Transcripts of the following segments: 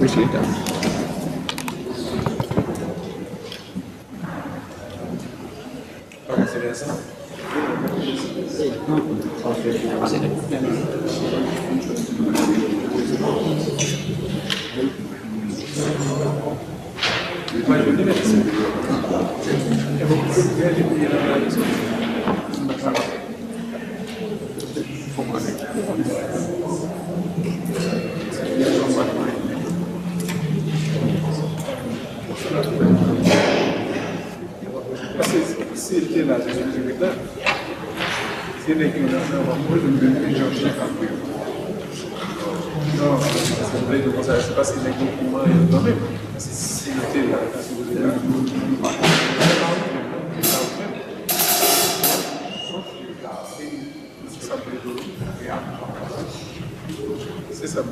Appreciate that. C'était là, c'est les qui ont non, c'est pas si les documents quand même. C'était là, si vous êtes là. C'est ça,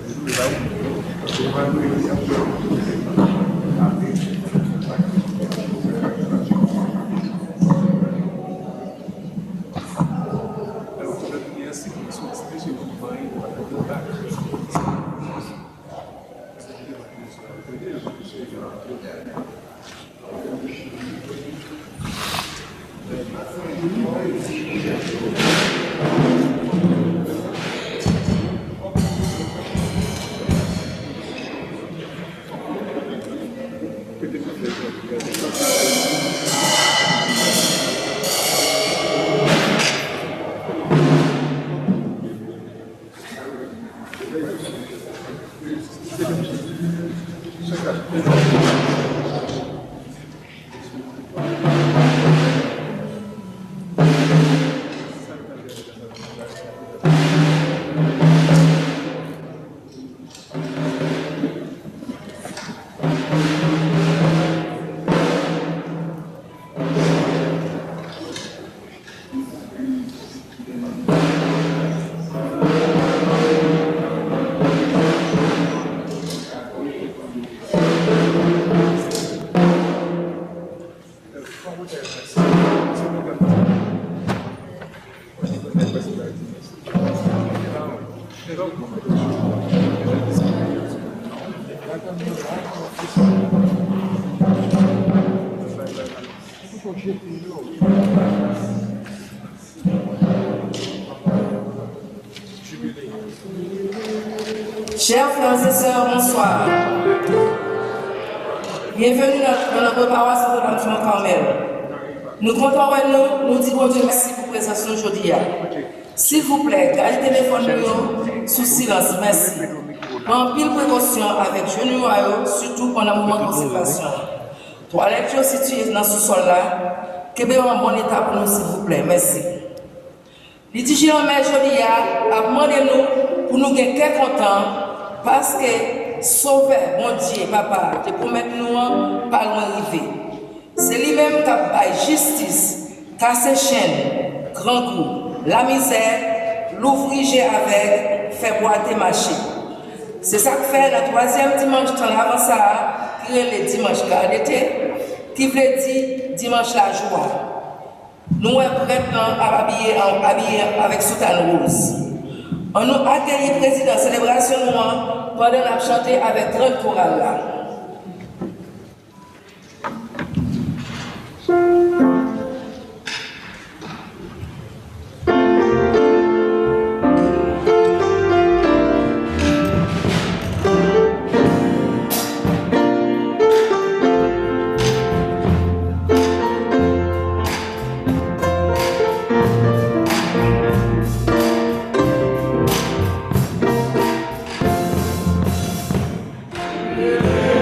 Chers frères et sœurs, bonsoir. Bienvenue dans notre paroisse de l'Enfant Carmel. Nous comptons nous disons Dieu merci pour la présence aujourd'hui. S'il vous plaît, gardez le téléphone sous silence, merci. En pile précaution avec genoux, surtout pendant le moment de conservation. Toilette située dans ce sol-là, que bien en bon état pour nous, s'il vous plaît, merci. Les dirigeants mais aujourd'hui a demandé nous pour nous gagner content parce que sauver mon Dieu, papa, te promettre nous pas loin arriver. C'est lui-même qui a justice, casser chaîne, grand coup, la misère, l'ouvrier avec, faire boiter marché. C'est ça que fait le troisième dimanche dans l'avant ça, qui est le dimanche d'été, qui veut dire dimanche la joie. Nous sommes prêts à habiller avec soutane rose. On nous accueille le président de célébration pendant la chanter avec grande chorale là. Yeah.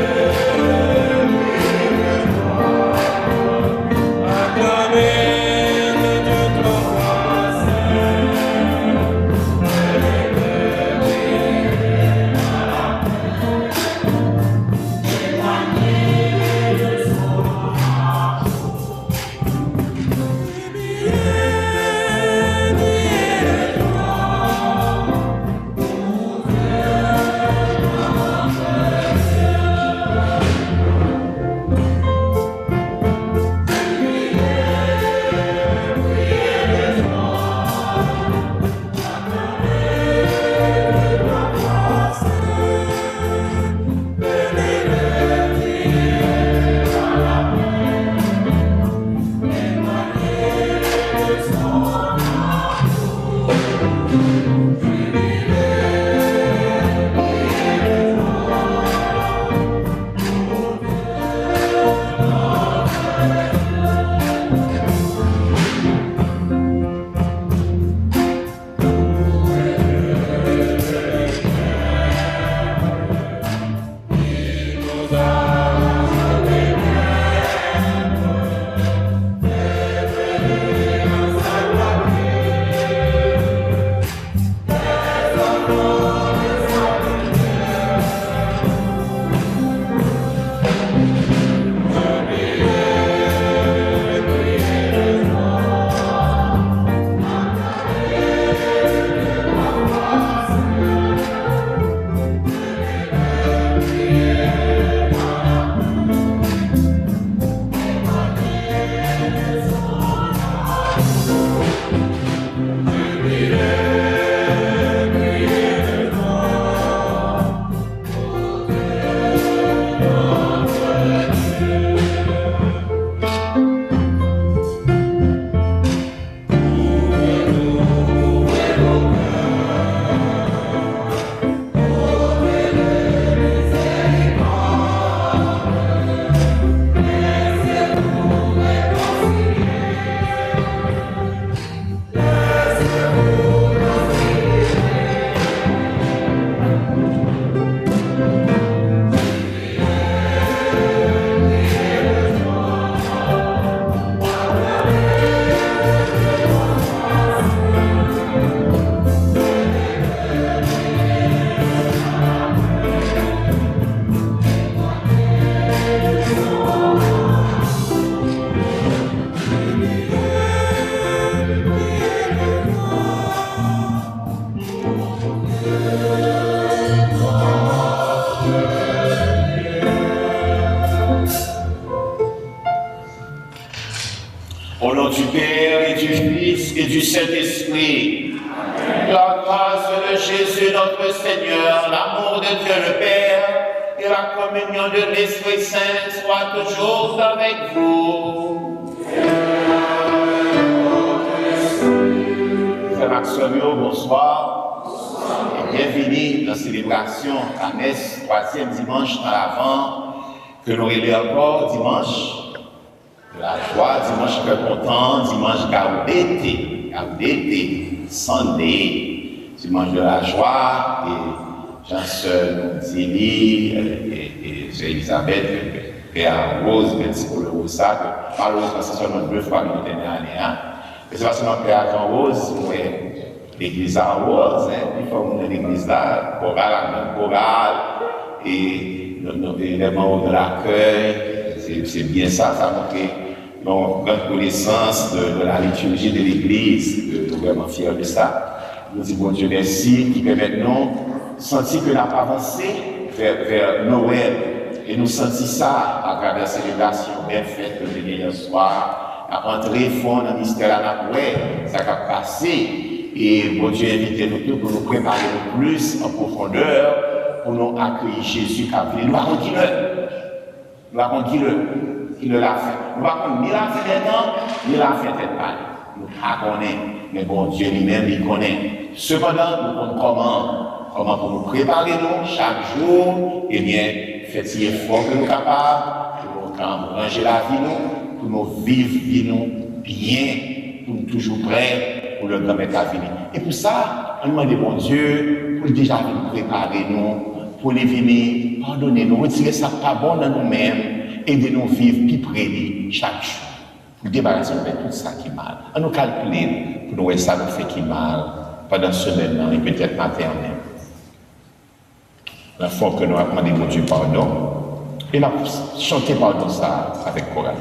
Au nom du Père et du Fils et du Saint-Esprit, la grâce de Jésus notre Seigneur, l'amour de Dieu le Père et la communion de l'Esprit Saint soient toujours avec vous. Frères Maximio, bonsoir et bienvenue dans la célébration à messe, troisième dimanche dans l'Avent, que nous relèvons encore dimanche. La joie, dimanche très content, dimanche Gaudete, Sunday, dimanche de la joie, et Jean-Seul, Zélie, et Elisabeth, et à Rose, merci pour le Rosa, que par le Rose, c'est seulement 2 fois que nous tenons année. Et c'est pas seulement Père Jean-Rose, mais l'église à Rose, il faut que l'église là, chorale, et les membres de l'accueil, c'est bien ça montre une grande connaissance de la liturgie de l'Église, nous sommes vraiment fiers de ça. Nous disons, bon Dieu, merci, qui permet de nous sentir que nous avons avancé vers Noël. Et nous sentons ça à travers la célébration bien faite que nous avons hier soir, à entrer fond dans le mystère à la ça a passé. Et bon Dieu, invitez-nous tous pour nous préparer plus en profondeur, pour nous accueillir Jésus qui a venu. Nous avons dit il l'a fait. Nous ne savons ni la fait maintenant, ni la fait tête pas. Nous ne connaissons, mais bon Dieu lui-même, il connaît. Cependant, nous connaissons comment pour nous préparer nous chaque jour, eh bien, faites si effort que nous sommes capables, pour nous ranger la vie nous, pour nous vivre vie nous bien, pour nous toujours prêts pour le grand maître à venir. Et pour ça, on demande bon Dieu pour déjà nous préparer nous, pour les venir, pardonner nous, retirer ça pas bon dans nous-mêmes. Aidez-nous vivre plus près de chaque jour, pour débarrasser de tout ça qui est mal. On nous calculer pour nous voir ça nous fait qui est mal pendant ce moment et peut-être matin même. La fois que nous avons demandé mon Dieu pardon, et nous avons chanté pardon ça avec chorale.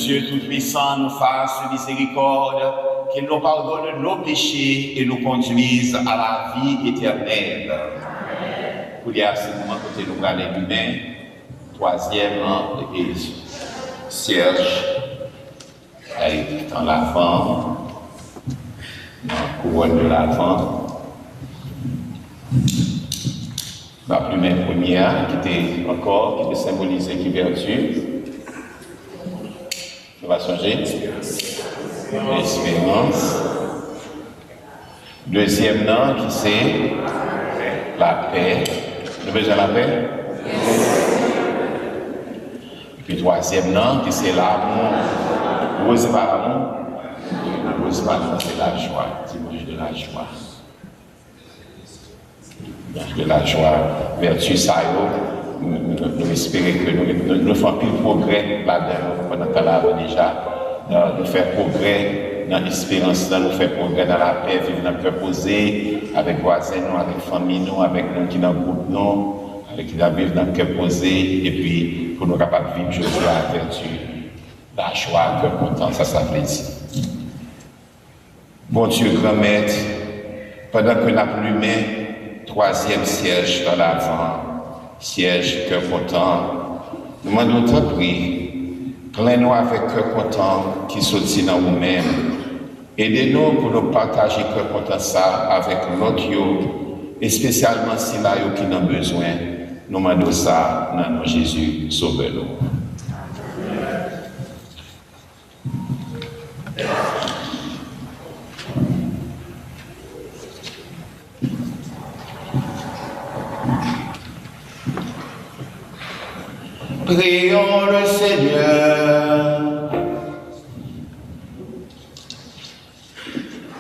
Dieu Tout-Puissant nous fasse miséricorde, qu'il nous pardonne nos péchés et nous conduise à la vie éternelle. Pour les assaisonnements côté nous aller humain, troisièmement, et Serge, dans l'avant, dans la couronne de l'avant. La première qui était encore, qui était symbolisée qui vertu. On va changer. L'espérance. Deuxième nom qui c'est la paix. Nous besoin de la paix? Et puis troisième nom qui c'est l'amour. Vous c'est pas l'amour? Vous c'est pas l'amour, c'est la joie. Dimanche de la joie. De la joie, vertu ça, nous espérons que nous faisons plus de progrès là-dedans pendant que là déjà, nous faisons progrès dans l'espérance, nous faisons progrès dans la paix, vivre dans le cœur posé, avec voisins, avec famille, avec nous qui dans le groupe, avec qui vivent dans le cœur posé, et puis pour nous capables de vivre, je dis la vertu, la joie, le cœur content, ça veut dire. Bon Dieu, grand maître, pendant que nous avons l'humain, troisième siège dans l'avant, siège cœur content. Nous demandons ta prière, plein-nous avec cœur content qui sortit dans nous-mêmes. Aidez-nous pour nous partager cœur content ça avec l'autre, et spécialement si là qui en a besoin. Nous demandons ça dans nom Jésus, sauvez-nous. Prions le Seigneur.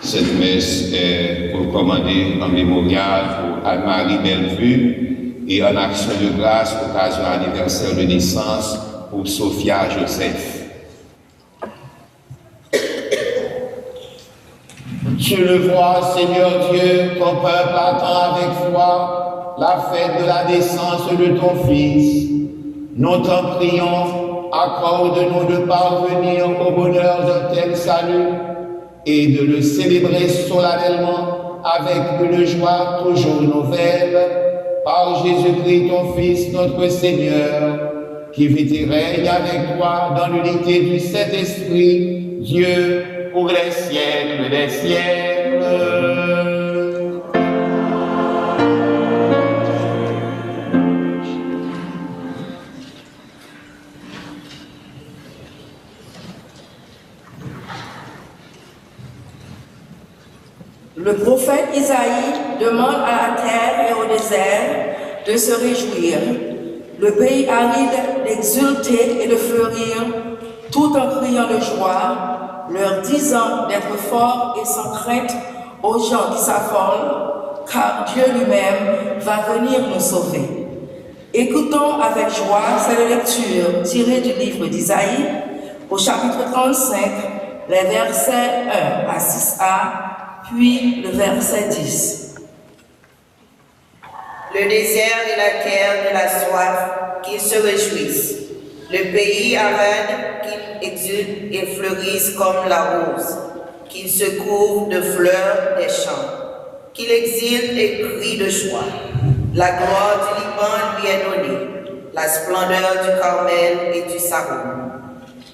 Cette messe est pour commander en mémorial pour Anne-Marie Bellevue et en action de grâce pour l'occasion anniversaire de naissance pour Sophia Joseph. Tu le vois, Seigneur Dieu, ton peuple attend avec foi la fête de la naissance de ton Fils. Nous t'en prions, accorde-nous de parvenir au bonheur d'un tel salut et de le célébrer solennellement avec une joie toujours nouvelle, par Jésus-Christ, ton Fils, notre Seigneur, qui vit et règne avec toi dans l'unité du Saint-Esprit, Dieu, pour les siècles des siècles. Le prophète Isaïe demande à la terre et au désert de se réjouir, le pays aride d'exulter et de fleurir, tout en criant de joie, leur disant d'être forts et sans crainte aux gens qui s'affolent, car Dieu lui-même va venir nous sauver. Écoutons avec joie cette lecture tirée du livre d'Isaïe, au chapitre 35, les versets 1 à 6a, puis le verset 10. Le désert et la terre de la soif, qu'ils se réjouissent. Le pays aride, qu'ils exultent et fleurissent comme la rose, qu'ils se couvrent de fleurs des champs, qu'ils exultent et crient de joie. La gloire du Liban lui est donnée, la splendeur du Carmel et du Saron.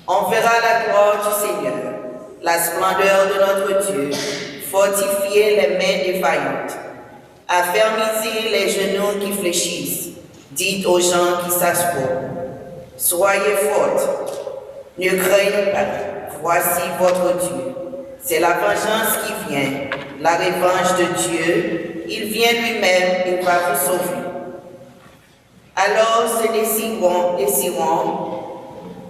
On verra la gloire du Seigneur, la splendeur de notre Dieu. Fortifiez les mains défaillantes, affermissez les genoux qui fléchissent, dites aux gens qui s'assoient, soyez fortes, ne craignez pas, voici votre Dieu. C'est la vengeance qui vient, la revanche de Dieu, il vient lui-même, il va vous sauver. Alors se dessiront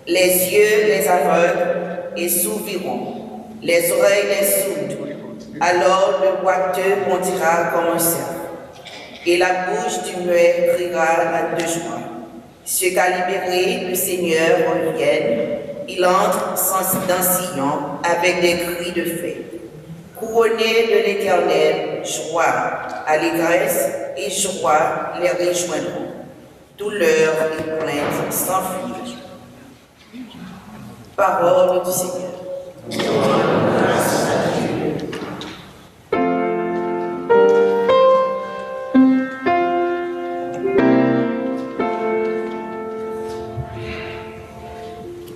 les yeux les aveugles et s'ouvriront, les oreilles les sourdes. Alors le boiteux bondira comme un cerf, et la bouche du muet criera de joie. Ceux qu'a libéré le Seigneur reviennent, il entre dans Sion avec des cris de fête. Couronnés de l'Éternel, joie, allégresse et joie les rejoindront. Douleur et plainte s'enfuiront. Parole du Seigneur.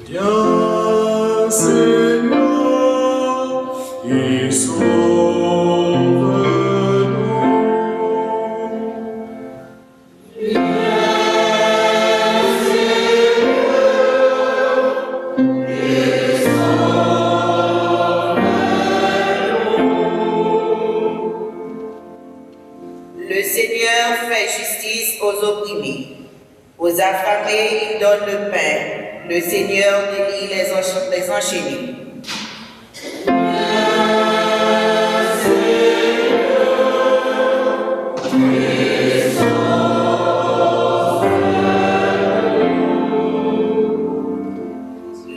Viens, Seigneur, et sauve-nous. Le Seigneur fait justice aux opprimés. Aux affamés, il donne le pain. Le Seigneur délie les enchaînés.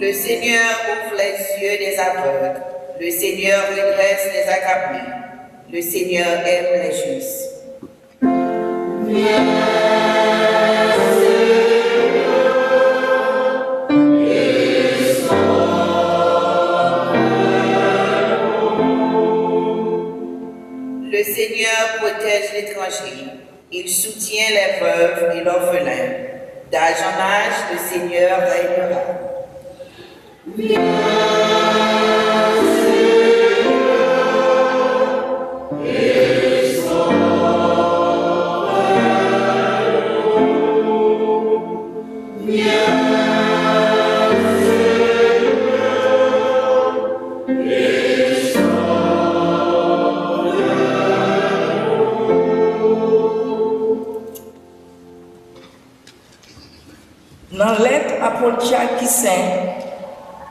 Le Seigneur ouvre les yeux des aveugles. Le Seigneur redresse les accablés. Le Seigneur aime les justes. Le Seigneur protège l'étranger. Il soutient les veuves et l'orphelin. D'âge en âge, le Seigneur régnera. Dans l'lettre à Paul qui Saint,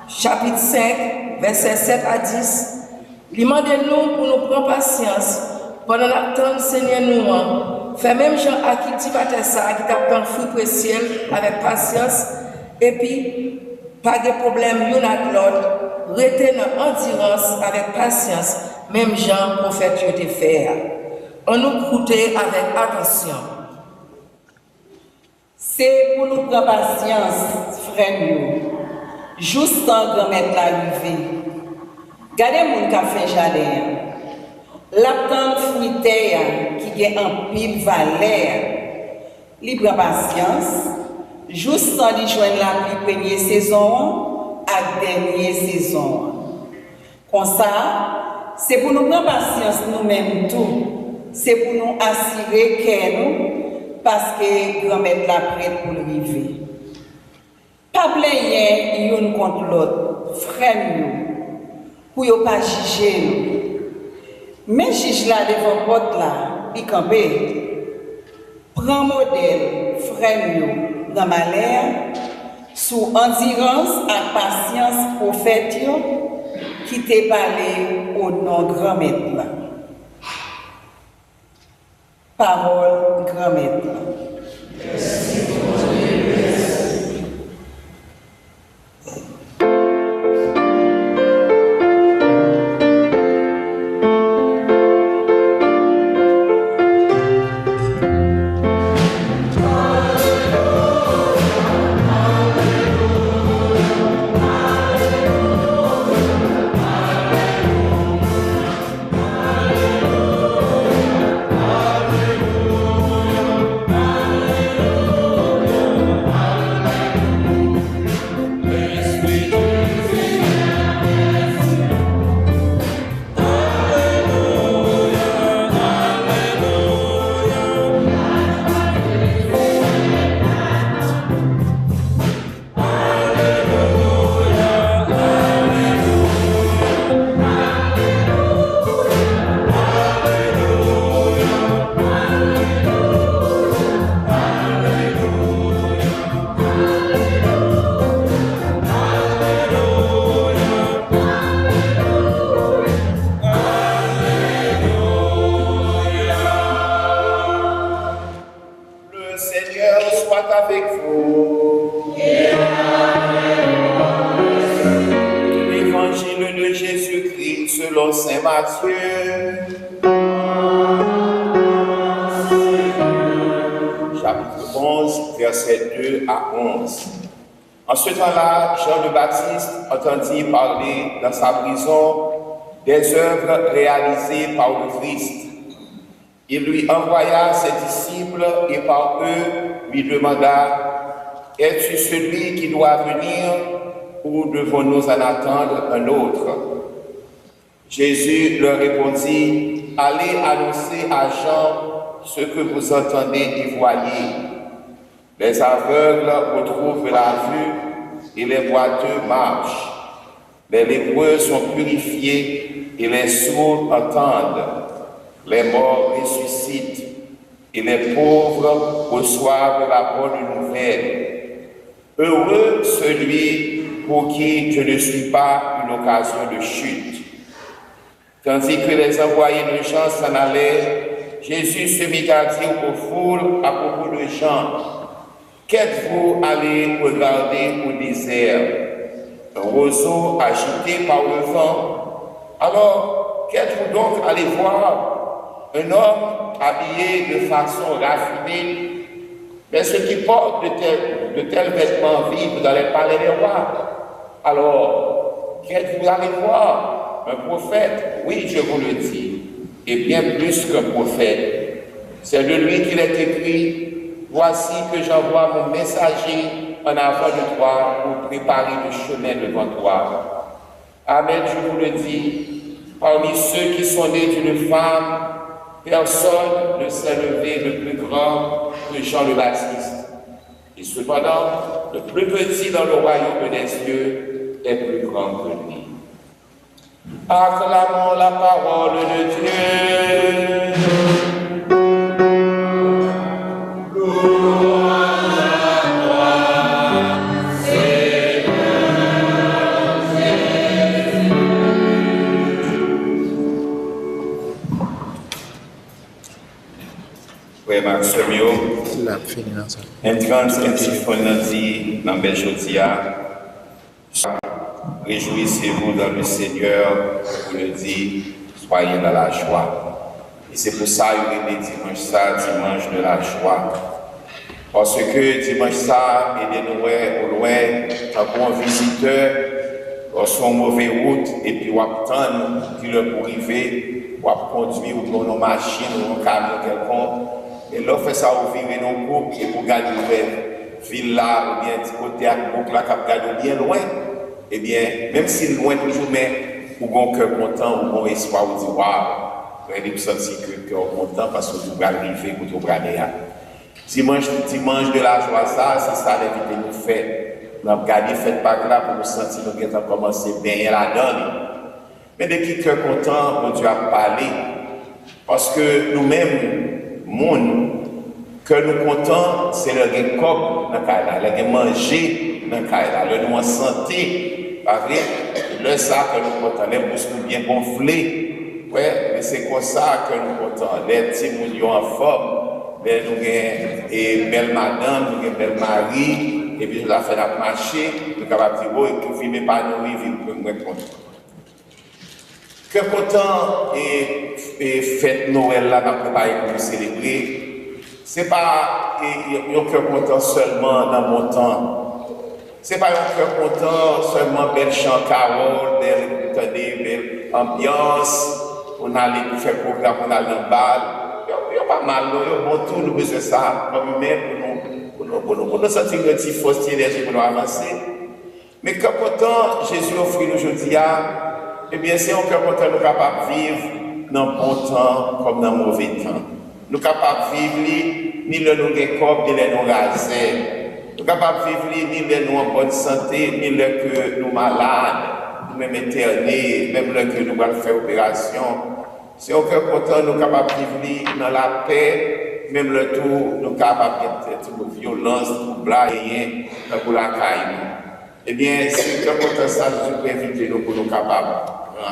chapitre 5, versets 7 à 10, il demande nous pour nous prendre patience pendant l'attente Seigneur nous. Fait même Jean à qui dit ça, qui tape un fruit précieux avec patience, et puis pas de problème, y'en a l'autre, rester dans endurance avec patience, même Jean, prophète, je te fait. On nous écouter avec attention. C'est pour nous prendre patience, frère, juste en grand-mère l'arrivée. Gardez mon café jardin. L'attente fruitière qui est en pile valeur. Libre patience, juste en lui joindre la plus première saison à dernière saison. Comme ça, c'est pour nous prendre patience nous-mêmes tout. C'est pour nous assurer que nous, parce que grand-mère la prête pour le river. Pas blayer l'un contre l'autre, frère nous, pour ne pas juger nous. Mais juge là devant porte là, il campe. Prends modèle, frère nous, dans malheur, sous endurance et patience prophète qui t'est parlé au nom grand-mère là. Parole grand-mère. selon Saint Matthieu. Chapitre 11, versets 2 à 11. En ce temps-là, Jean le Baptiste entendit parler dans sa prison des œuvres réalisées par le Christ. Il lui envoya ses disciples et par eux lui demanda « Es-tu celui qui doit venir ou devons-nous en attendre un autre ?» Jésus leur répondit « Allez annoncer à Jean ce que vous entendez et voyez. Les aveugles retrouvent la vue et les boiteux marchent. Les lépreux sont purifiés et les sourds entendent. Les morts ressuscitent et les pauvres reçoivent la bonne nouvelle. Heureux celui pour qui je ne suis pas une occasion de chute. » Tandis que les envoyés de Jean s'en allaient, Jésus se mit à dire aux foules à propos de Jean, « Qu'êtes-vous allés regarder au désert? Un roseau agité par le vent? Alors, qu'êtes-vous donc allés voir? Un homme habillé de façon raffinée? Mais ceux qui portent de tels vêtements vivent dans les palais des rois. Alors, qu'êtes-vous allés voir? Un prophète? Oui, je vous le dis, et bien plus qu'un prophète. C'est de lui qu'il est écrit, « Voici que j'envoie mon messager en avant de toi pour préparer le chemin devant toi. » Amen, je vous le dis, parmi ceux qui sont nés d'une femme, personne ne s'est levé de plus grand que Jean le Baptiste. Et cependant, le plus petit dans le royaume des cieux est plus grand que lui. Acclamons la parole de Dieu. Entrance antiphonati dans Beljodia. Réjouissez-vous dans le Seigneur, vous le dit, soyez dans la joie. Et c'est pour ça qu'il est dimanche ça, dimanche de la joie. Parce que dimanche ça, il est au loin, un bon visiteur, on son mauvais route, et puis on attend qu'il pour arriver, on conduire ou dans nos machines ou un camion quelconque. Et là, on fait ça au vivre nos groupes et pour garder la ville là, ou bien petit côté à groupe là, qui garde bien loin. Eh bien, même si loin toujours, mais ou bon cœur content, ou bon espoir, ou dit waouh, vous allez sentir que cœur content parce que vous allez arriver pour tout brader. Dimanche de la joie, ça, c'est ça l'invité nous fait. Nous avons gardé fête par là pour nous sentir que nous avons commencé bien la donne. Mais dès que cœur content, mon Dieu a parlé. Parce que nous-mêmes, monde que nous comptons, c'est le gain corps dans le cas, le gain manger dans le cas, le nous en santé, pas vrai? Le ça que nous comptons, les bouches nous bien gonflées, ouais, mais c'est comme ça que nous comptons, les petits mounions en forme, les nous gain et belle madame, nous gain belle mari, et puis nous avons fait notre marché, nous sommes capables de dire, et puis filmer par nous, vivre pour nous répondre. Que content et fête Noël là, dans préparé pour nous célébrer, c'est pas un cœur content seulement dans mon temps. C'est pas un cœur content seulement bel chant carole, belle ambiance, on allait pour faire programme, on allait dans le bal. Il y a pas mal, il y a tout, nous besoin de ça, comme humain, pour nous sentir un petit force d'énergie pour nous avancer. Mais que content Jésus offre nous aujourd'hui, eh bien, c'est un cœur content, nous sommes capables de vivre dans le bon temps comme dans le mauvais temps. Nous sommes capables de vivre ni le nous corps, ni le nous rasés. Nous sommes capables de vivre ni le nous en bonne santé, ni le que nous malades, nous même éternés, même le que nous allons faire opération. C'est un cœur content, nous sommes capables de vivre dans la paix, même le tout, nous sommes capables de violence, de blaguer, pour la caille. Eh bien, c'est un cœur content, ça, je peux inviter nous pour nous capables.